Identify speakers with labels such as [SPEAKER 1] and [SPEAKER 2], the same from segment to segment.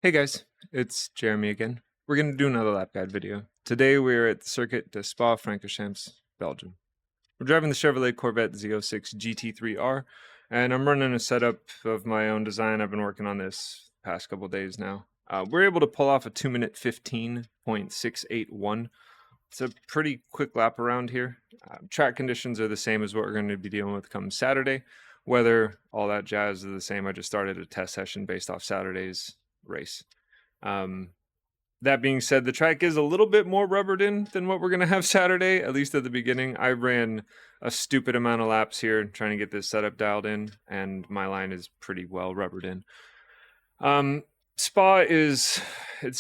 [SPEAKER 1] Hey guys, it's Jeremy again. We're going to do another lap guide video. Today we're at the Circuit de Spa-Francorchamps, Belgium. We're driving the Chevrolet Corvette Z06 GT3R, and I'm running a setup of my own design. I've been working on this the past couple days now. We're able to pull off a 2-minute 15.681. It's a pretty quick lap around here. Track conditions are the same as what we're going to be dealing with come Saturday. Weather, all that jazz is the same. I just started a test session based off Saturday's race. That being said, the track is a little bit more rubbered in than what we're going to have Saturday, at least at the beginning. I ran a stupid amount of laps here trying to get this setup dialed in, and my line is pretty well rubbered in. Spa it's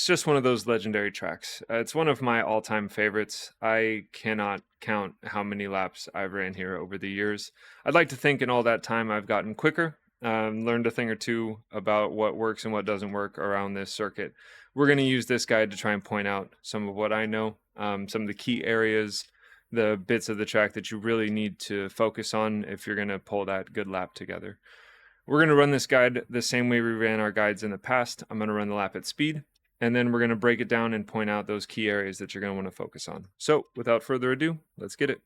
[SPEAKER 1] just one of those legendary tracks. It's one of my all-time favorites. I cannot count how many laps I've ran here over the years. I'd like to think in all that time I've gotten quicker, learned a thing or two about what works and what doesn't work around this circuit. We're going to use this guide to try and point out some of what I know, some of the key areas, the bits of the track that you really need to focus on if you're going to pull that good lap together. We're going to run this guide the same way we ran our guides in the past. I'm going to run the lap at speed, and then we're going to break it down and point out those key areas that you're going to want to focus on. So without further ado, let's get it.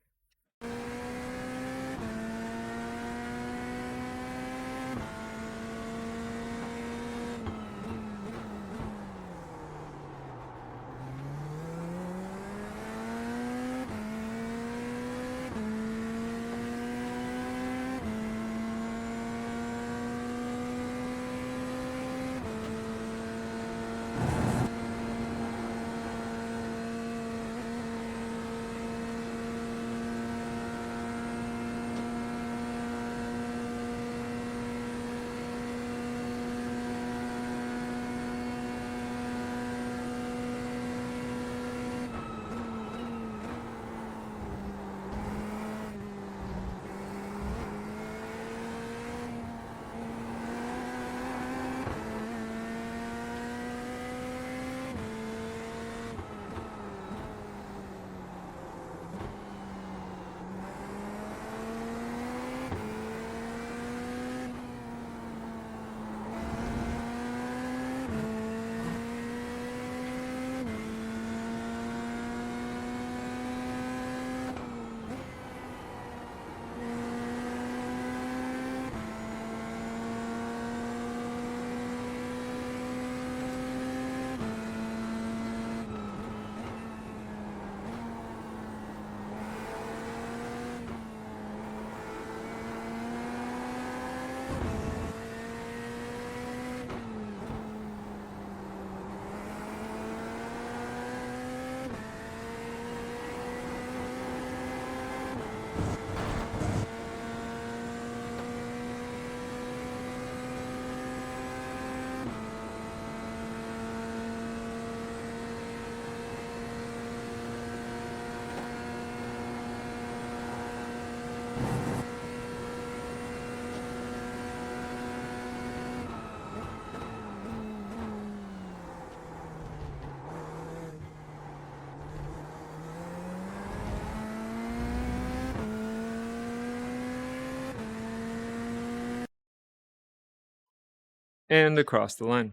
[SPEAKER 1] And across the line.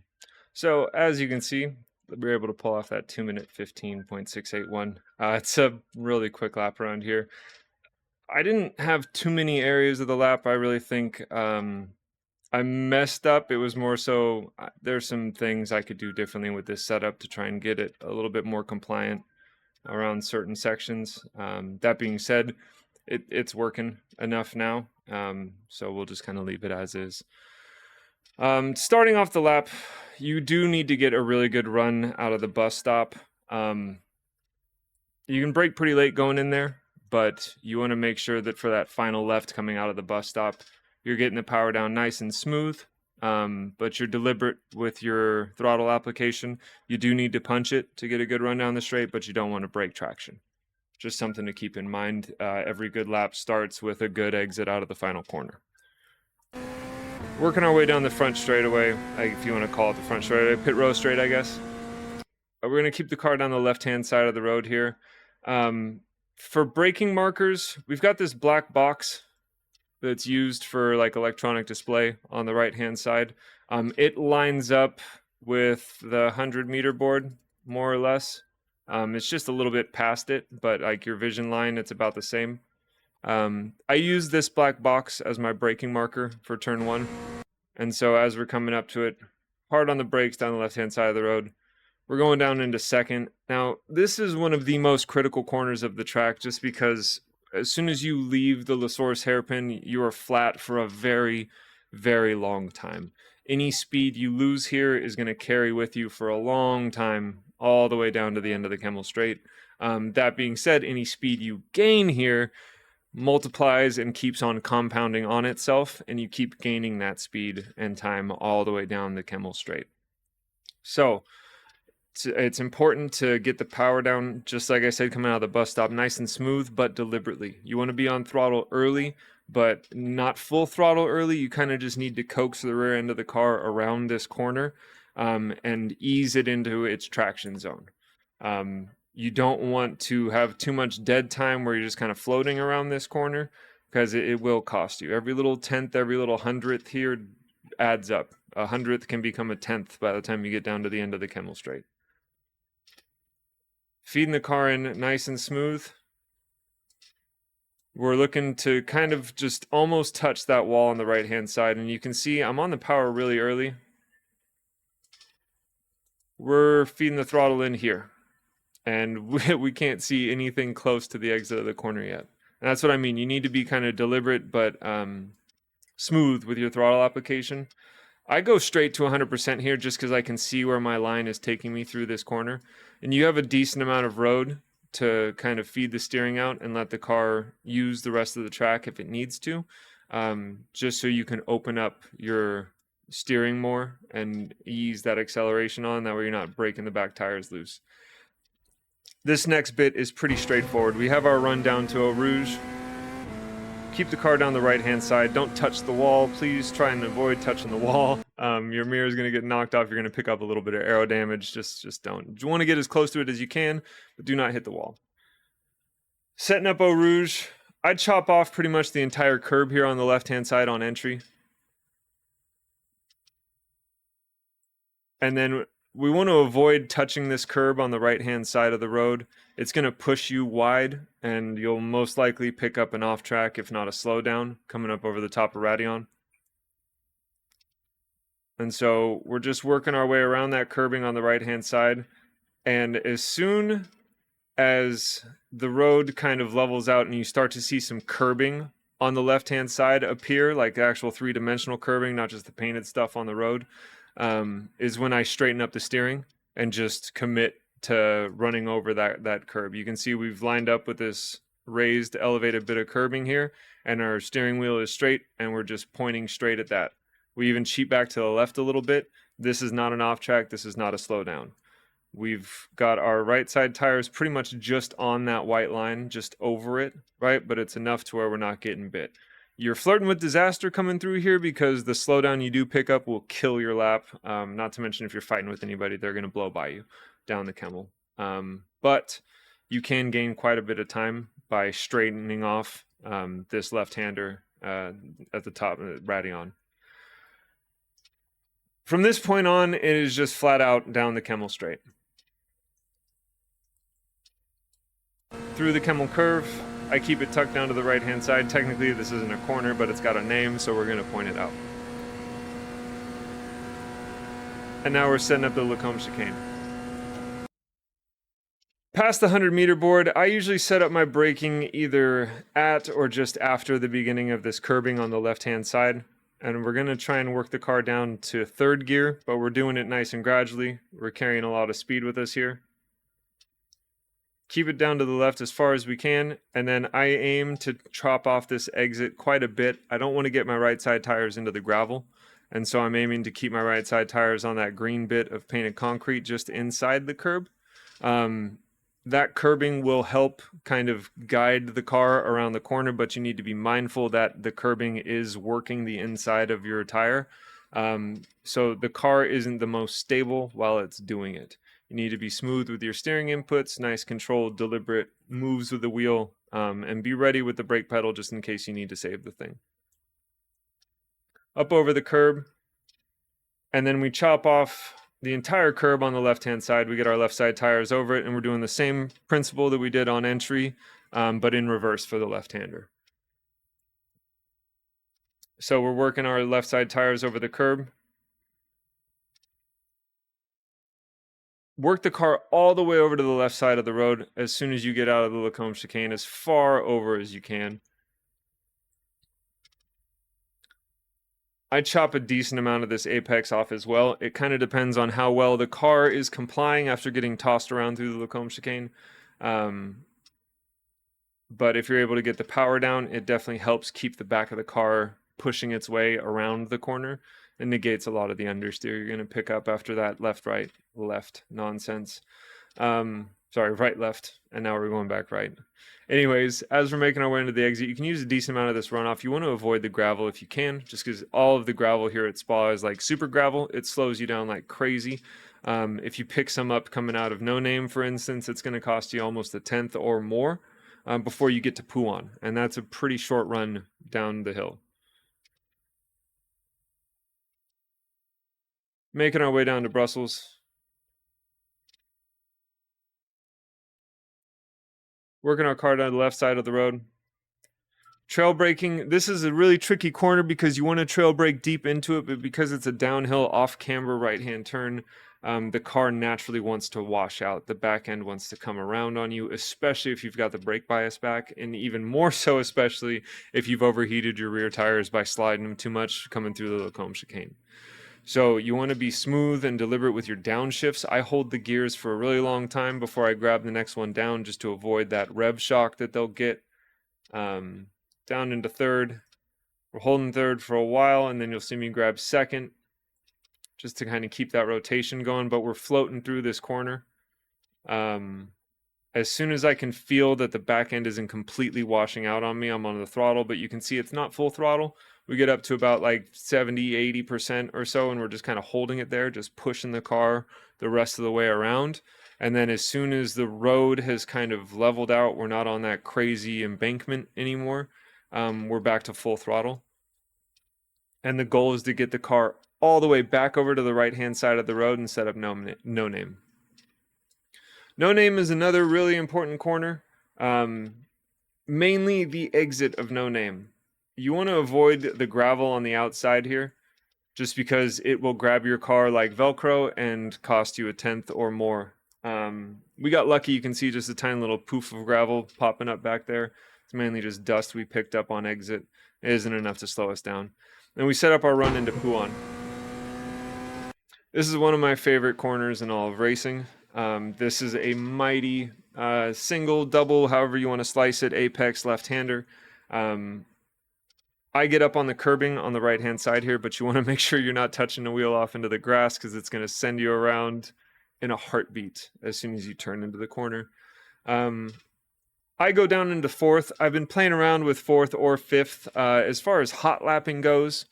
[SPEAKER 1] So as you can see, we were able to pull off that 2-minute 15.681. It's a really quick lap around here. I didn't have too many areas of the lap. I really think I messed up. It was more so there's some things I could do differently with this setup to try and get it a little bit more compliant around certain sections. That being said, it's working enough now, so we'll just kind of leave it as is. Starting off the lap, you do need to get a really good run out of the bus stop. You can brake pretty late going in there, but you want to make sure that for that final left coming out of the bus stop, you're getting the power down nice and smooth, but you're deliberate with your throttle application. You do need to punch it to get a good run down the straight, but you don't want to break traction. Just something to keep in mind. Every good lap starts with a good exit out of the final corner. Working our way down the front straightaway, if you want to call it the front straightaway, pit row straight, I guess. We're going to keep the car down the left-hand side of the road here. For braking markers, we've got this black box that's used for like electronic display on the right-hand side. It lines up with the 100-meter board, more or less. It's just a little bit past it, but like your vision line, it's about the same. I use this black box as my braking marker for turn 1. And so as we're coming up to it, hard on the brakes down the left-hand side of the road. We're going down into second. Now, this is one of the most critical corners of the track just because as soon as you leave the La Source hairpin, you are flat for a very, very long time. Any speed you lose here is going to carry with you for a long time, all the way down to the end of the Kemmel Straight. That being said, any speed you gain here multiplies and keeps on compounding on itself, and you keep gaining that speed and time all the way down the Kemmel Straight. So it's important to get the power down, just like I said, coming out of the bus stop, nice and smooth, but deliberately. You want to be on throttle early, but not full throttle early. You kind of just need to coax the rear end of the car around this corner and ease it into its traction zone. You don't want to have too much dead time where you're just kind of floating around this corner, because it will cost you. Every little tenth, every little hundredth here adds up. A hundredth can become a tenth by the time you get down to the end of the Kemmel Straight. Feeding the car in nice and smooth. We're looking to kind of just almost touch that wall on the right-hand side, and you can see I'm on the power really early. We're feeding the throttle in here, and we can't see anything close to the exit of the corner yet. And that's what I mean. You need to be kind of deliberate but smooth with your throttle application. I go straight to 100% here just because I can see where my line is taking me through this corner. And you have a decent amount of road to kind of feed the steering out and let the car use the rest of the track if it needs to, just so you can open up your steering more and ease that acceleration on. That way you're not breaking the back tires loose. This next bit is pretty straightforward. We have our run down to Eau Rouge. Keep the car down the right-hand side. Don't touch the wall. Please try and avoid touching the wall. Your mirror is going to get knocked off. You're going to pick up a little bit of aero damage. Just don't. You want to get as close to it as you can, but do not hit the wall. Setting up Eau Rouge. I'd chop off pretty much the entire curb here on the left-hand side on entry. And then we want to avoid touching this curb on the right-hand side of the road. It's going to push you wide, and you'll most likely pick up an off-track, if not a slowdown, coming up over the top of Radeon. And so we're just working our way around that curbing on the right-hand side. And as soon as the road kind of levels out and you start to see some curbing on the left-hand side appear, like actual three-dimensional curbing, not just the painted stuff on the road, is when I straighten up the steering and just commit to running over that curb. You can see we've lined up with this raised, elevated bit of curbing here, and our steering wheel is straight, and we're just pointing straight at that. We even cheat back to the left a little bit. This is not an off track. This is not a slowdown. We've got our right side tires pretty much just on that white line, just over it, right? But it's enough to where we're not getting bit. You're flirting with disaster coming through here because the slowdown you do pick up will kill your lap. Not to mention if you're fighting with anybody, they're going to blow by you down the Kemmel. But you can gain quite a bit of time by straightening off this left-hander at the top of Radeon. From this point on, it is just flat out down the Kemmel Straight. Through the Kemmel curve, I keep it tucked down to the right-hand side. Technically, this isn't a corner, but it's got a name, so we're going to point it out. And now we're setting up the Lacombe chicane. Past the 100-meter board, I usually set up my braking either at or just after the beginning of this curbing on the left-hand side. And we're going to try and work the car down to third gear, but we're doing it nice and gradually. We're carrying a lot of speed with us here. Keep it down to the left as far as we can, and then I aim to chop off this exit quite a bit. I don't want to get my right side tires into the gravel, and so I'm aiming to keep my right side tires on that green bit of painted concrete just inside the curb. That curbing will help kind of guide the car around the corner, but you need to be mindful that the curbing is working the inside of your tire. So the car isn't the most stable while it's doing it. You need to be smooth with your steering inputs, nice controlled, deliberate moves with the wheel, and be ready with the brake pedal just in case you need to save the thing. Up over the curb, and then we chop off the entire curb on the left-hand side. We get our left side tires over it, and we're doing the same principle that we did on entry, but in reverse for the left-hander. So we're working our left side tires over the curb. Work the car all the way over to the left side of the road as soon as you get out of the Lacombe chicane, as far over as you can. I chop a decent amount of this apex off as well. It kind of depends on how well the car is complying after getting tossed around through the Lacombe chicane. But if you're able to get the power down, it definitely helps keep the back of the car pushing its way around the corner and negates a lot of the understeer you're going to pick up after that left, right, left nonsense. Sorry, right, left, and now we're going back right. Anyways, as we're making our way into the exit, you can use a decent amount of this runoff. You want to avoid the gravel if you can, just because all of the gravel here at Spa is like super gravel. It slows you down like crazy. If you pick some up coming out of No Name, for instance, it's going to cost you almost a tenth or more before you get to Pouan, and that's a pretty short run down the hill. Making our way down to Brussels. Working our car down the left side of the road. Trail braking, this is a really tricky corner because you want to trail brake deep into it, but because it's a downhill off-camber right-hand turn, the car naturally wants to wash out. The back end wants to come around on you, especially if you've got the brake bias back, and even more so especially if you've overheated your rear tires by sliding them too much coming through the Lacombe chicane. So you want to be smooth and deliberate with your downshifts. I hold the gears for a really long time before I grab the next one down, just to avoid that rev shock that they'll get. Down into third. We're holding third for a while, and then you'll see me grab second just to kind of keep that rotation going, but we're floating through this corner. As soon as I can feel that the back end isn't completely washing out on me, I'm on the throttle, but you can see it's not full throttle. We get up to about like 70, 80% or so, and we're just kind of holding it there, just pushing the car the rest of the way around. And then as soon as the road has kind of leveled out, we're not on that crazy embankment anymore. We're back to full throttle. And the goal is to get the car all the way back over to the right-hand side of the road and set up No Name. No Name is another really important corner. Mainly the exit of No Name. You want to avoid the gravel on the outside here, just because it will grab your car like Velcro and cost you a tenth or more. We got lucky. You can see just a tiny little poof of gravel popping up back there. It's mainly just dust we picked up on exit. It isn't enough to slow us down. And we set up our run into Pouan. This is one of my favorite corners in all of racing. This is a mighty single, double, however you want to slice it, apex left-hander. I get up on the curbing on the right-hand side here, but you want to make sure you're not touching the wheel off into the grass because it's going to send you around in a heartbeat as soon as you turn into the corner. I go down into fourth. I've been playing around with fourth or fifth. As far as hot lapping goes,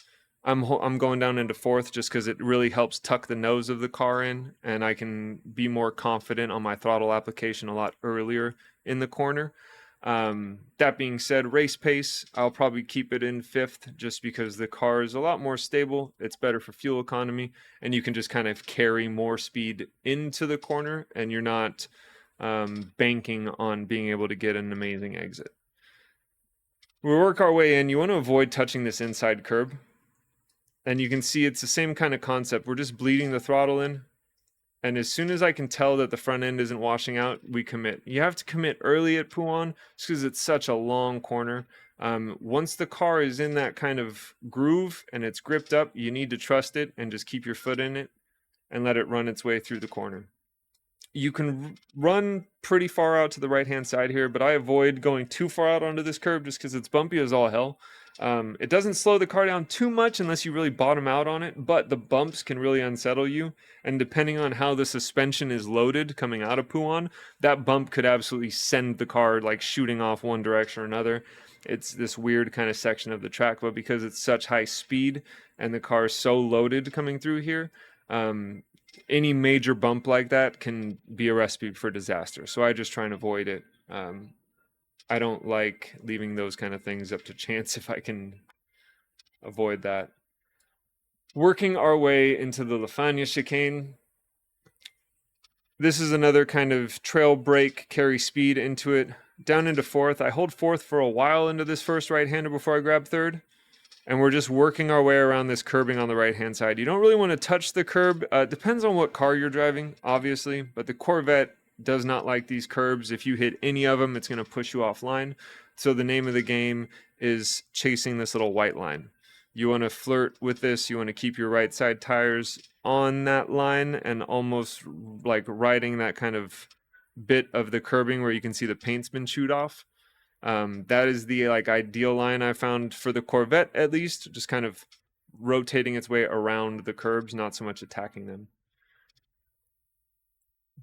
[SPEAKER 1] I'm going down into fourth just because it really helps tuck the nose of the car in, and I can be more confident on my throttle application a lot earlier in the corner. That being said, race pace, I'll probably keep it in fifth just because the car is a lot more stable. It's better for fuel economy, and you can just kind of carry more speed into the corner, and you're not banking on being able to get an amazing exit. We work our way in. You want to avoid touching this inside curb. And you can see it's the same kind of concept. We're just bleeding the throttle in. And as soon as I can tell that the front end isn't washing out, we commit. You have to commit early at Pouan just because it's such a long corner. Once the car is in that kind of groove and it's gripped up, you need to trust it and just keep your foot in it and let it run its way through the corner. You can run pretty far out to the right-hand side here, but I avoid going too far out onto this curb just because it's bumpy as all hell. It doesn't slow the car down too much unless you really bottom out on it, but the bumps can really unsettle you. And depending on how the suspension is loaded coming out of Pouan, that bump could absolutely send the car like shooting off one direction or another. It's this weird kind of section of the track, but because it's such high speed and the car is so loaded coming through here, any major bump like that can be a recipe for disaster. So I just try and avoid it. I don't like leaving those kind of things up to chance if I can avoid that. Working our way into the La Fagna chicane. This is another kind of trail brake, carry speed into it. Down into fourth. I hold fourth for a while into this first right-hander before I grab third. And we're just working our way around this curbing on the right-hand side. You don't really want to touch the curb. It depends on what car you're driving, obviously. But the Corvette does not like these curbs. If you hit any of them, it's going to push you offline. So the name of the game is chasing this little white line. You want to flirt with this. You want to keep your right side tires on that line and almost like riding that kind of bit of the curbing where you can see the paint's been chewed off. That is the like ideal line I found for the Corvette, at least, just kind of rotating its way around the curbs, not so much attacking them.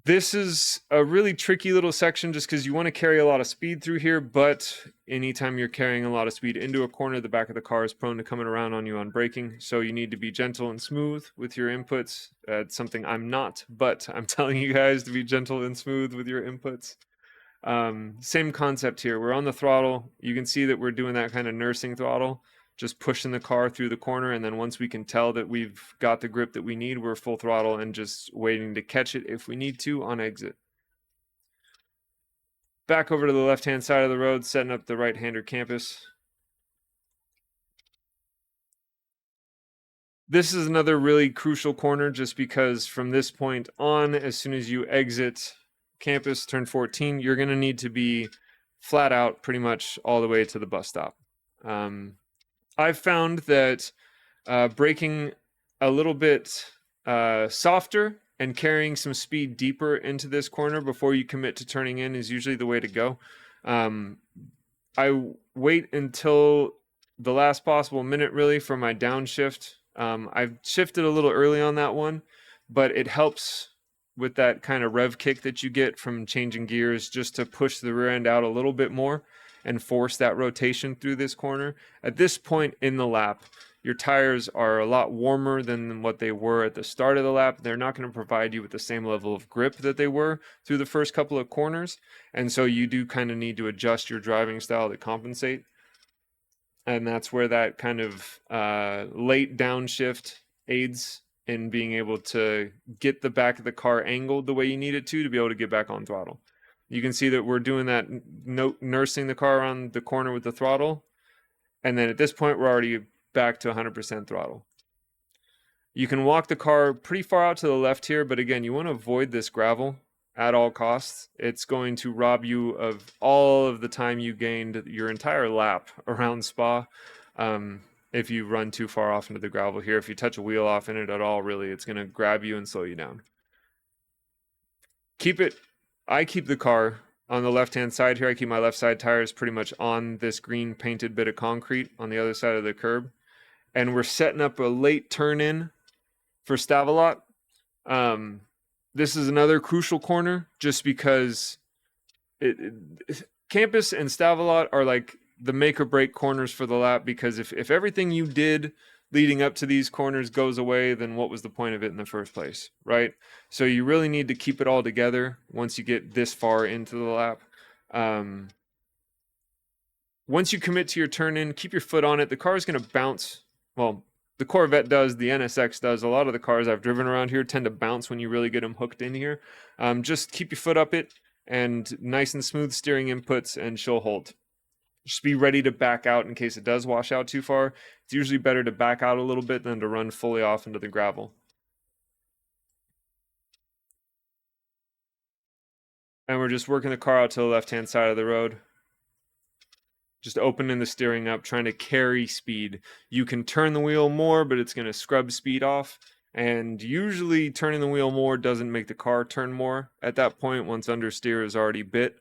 [SPEAKER 1] This is a really tricky little section just because you want to carry a lot of speed through here, but anytime you're carrying a lot of speed into a corner, the back of the car is prone to coming around on you on braking. So you need to be gentle and smooth with your inputs. It's something I'm not, but I'm telling you guys to be gentle and smooth with your inputs. Same concept here. We're on the throttle. You can see that we're doing that kind of nursing throttle, just pushing the car through the corner. And then once we can tell that we've got the grip that we need, we're full throttle and just waiting to catch it if we need to on exit. Back over to the left-hand side of the road, setting up the right-hander campus. This is another really crucial corner just because from this point on, as soon as you exit campus, turn 14, you're going to need to be flat out pretty much all the way to the bus stop. I've found that braking a little bit softer and carrying some speed deeper into this corner before you commit to turning in is usually the way to go. I wait until the last possible minute really for my downshift. I've shifted a little early on that one, but it helps with that kind of rev kick that you get from changing gears just to push the rear end out a little bit more and force that rotation through this corner. At this point in the lap, your tires are a lot warmer than what they were at the start of the lap. They're not going to provide you with the same level of grip that they were through the first couple of corners. And so you do kind of need to adjust your driving style to compensate. And that's where that kind of late downshift aids in being able to get the back of the car angled the way you need it to be able to get back on throttle. You can see that we're doing that, nursing the car around the corner with the throttle. And then at this point, we're already back to 100% throttle. You can walk the car pretty far out to the left here, but again, you want to avoid this gravel at all costs. It's going to rob you of all of the time you gained your entire lap around Spa. If you run too far off into the gravel here, if you touch a wheel off in it at all, really, it's going to grab you and slow you down. I keep the car on the left-hand side here. I keep my left side tires pretty much on this green painted bit of concrete on the other side of the curb. And we're setting up a late turn in for Stavelot. This is another crucial corner just because Campus and Stavelot are like the make or break corners for the lap, because if everything you did leading up to these corners goes away, then what was the point of it in the first place, right? So you really need to keep it all together once you get this far into the lap. Once you commit to your turn in, keep your foot on it. The car is going to bounce. Well, the Corvette does, the NSX does. A lot of the cars I've driven around here tend to bounce when you really get them hooked in here. Just keep your foot up it and nice and smooth steering inputs, and she'll hold. Just be ready to back out in case it does wash out too far. It's usually better to back out a little bit than to run fully off into the gravel. And we're just working the car out to the left-hand side of the road. Just opening the steering up, trying to carry speed. You can turn the wheel more, but it's going to scrub speed off. And usually turning the wheel more doesn't make the car turn more at that point once understeer is already bit.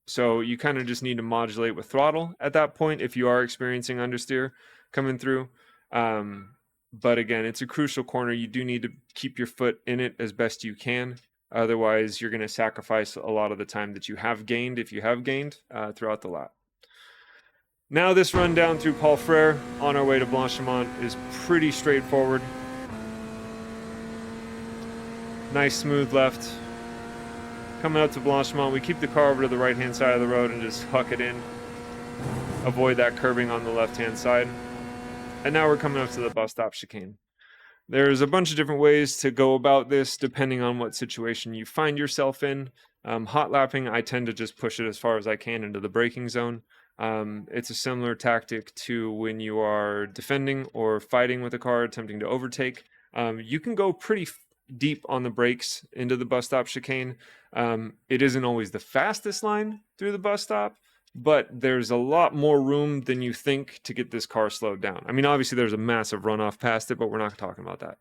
[SPEAKER 1] So you kind of just need to modulate with throttle at that point if you are experiencing understeer coming through. But again, it's a crucial corner. You do need to keep your foot in it as best you can. Otherwise, you're going to sacrifice a lot of the time that you have gained, if you have gained, throughout the lap. Now this run down through Paul Frere on our way to Blanchimont is pretty straightforward. Nice smooth left. Coming up to Blanchimont, we keep the car over to the right-hand side of the road and just huck it in. Avoid that curbing on the left-hand side. And now we're coming up to the bus stop chicane. There's a bunch of different ways to go about this depending on what situation you find yourself in. Hot lapping, I tend to just push it as far as I can into the braking zone. It's a similar tactic to when you are defending or fighting with a car attempting to overtake. You can go pretty deep on the brakes into the bus stop chicane. It isn't always the fastest line through the bus stop, but there's a lot more room than you think to get this car slowed down. I mean, obviously there's a massive runoff past it, but we're not talking about that.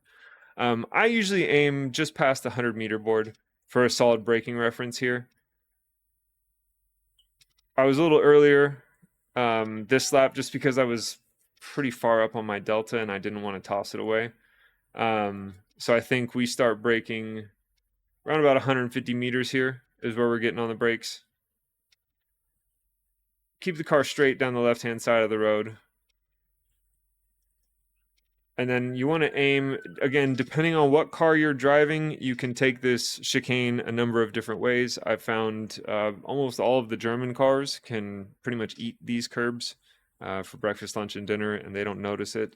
[SPEAKER 1] I usually aim just past the 100-meter board for a solid braking reference here. I was a little earlier this lap just because I was pretty far up on my delta and I didn't want to toss it away. So I think we start braking around about 150 meters here is where we're getting on the brakes. Keep the car straight down the left-hand side of the road. And then you want to aim, again, depending on what car you're driving, you can take this chicane a number of different ways. I've found almost all of the German cars can pretty much eat these curbs for breakfast, lunch, and dinner, and they don't notice it.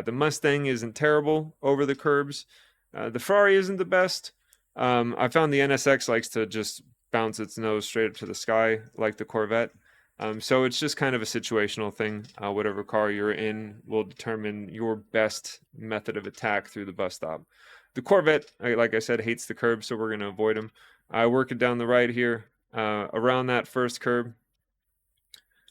[SPEAKER 1] The Mustang isn't terrible over the curbs. The Ferrari isn't the best. I found the NSX likes to just bounce its nose straight up to the sky like the Corvette. So it's just kind of a situational thing. Whatever car you're in will determine your best method of attack through the bus stop. The Corvette, like I said, hates the curb, so we're going to avoid them. I work it down the right here, around that first curb.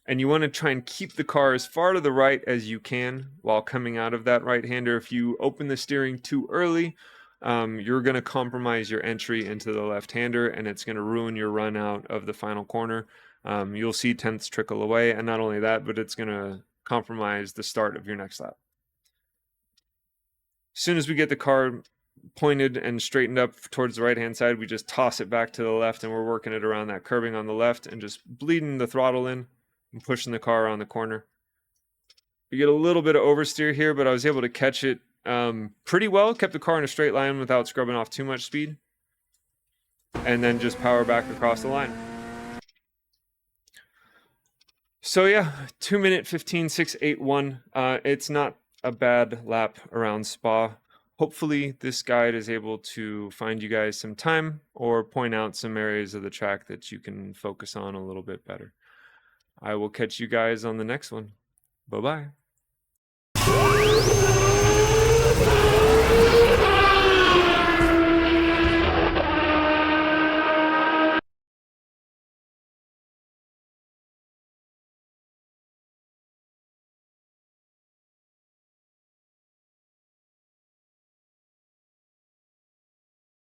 [SPEAKER 1] And you want to try and keep the car as far to the right as you can while coming out of that right-hander. If you open the steering too early, you're going to compromise your entry into the left-hander, and it's going to ruin your run out of the final corner. You'll see tenths trickle away, and not only that, but it's going to compromise the start of your next lap. As soon as we get the car pointed and straightened up towards the right-hand side, we just toss it back to the left, and we're working it around that curbing on the left and just bleeding the throttle in and pushing the car around the corner. We get a little bit of oversteer here, but I was able to catch it pretty well, kept the car in a straight line without scrubbing off too much speed, and then just power back across the line. So yeah, 2 minute 15.681. It's not a bad lap around Spa. Hopefully this guide is able to find you guys some time or point out some areas of the track that you can focus on a little bit better. I will catch you guys on the next one. Bye-bye.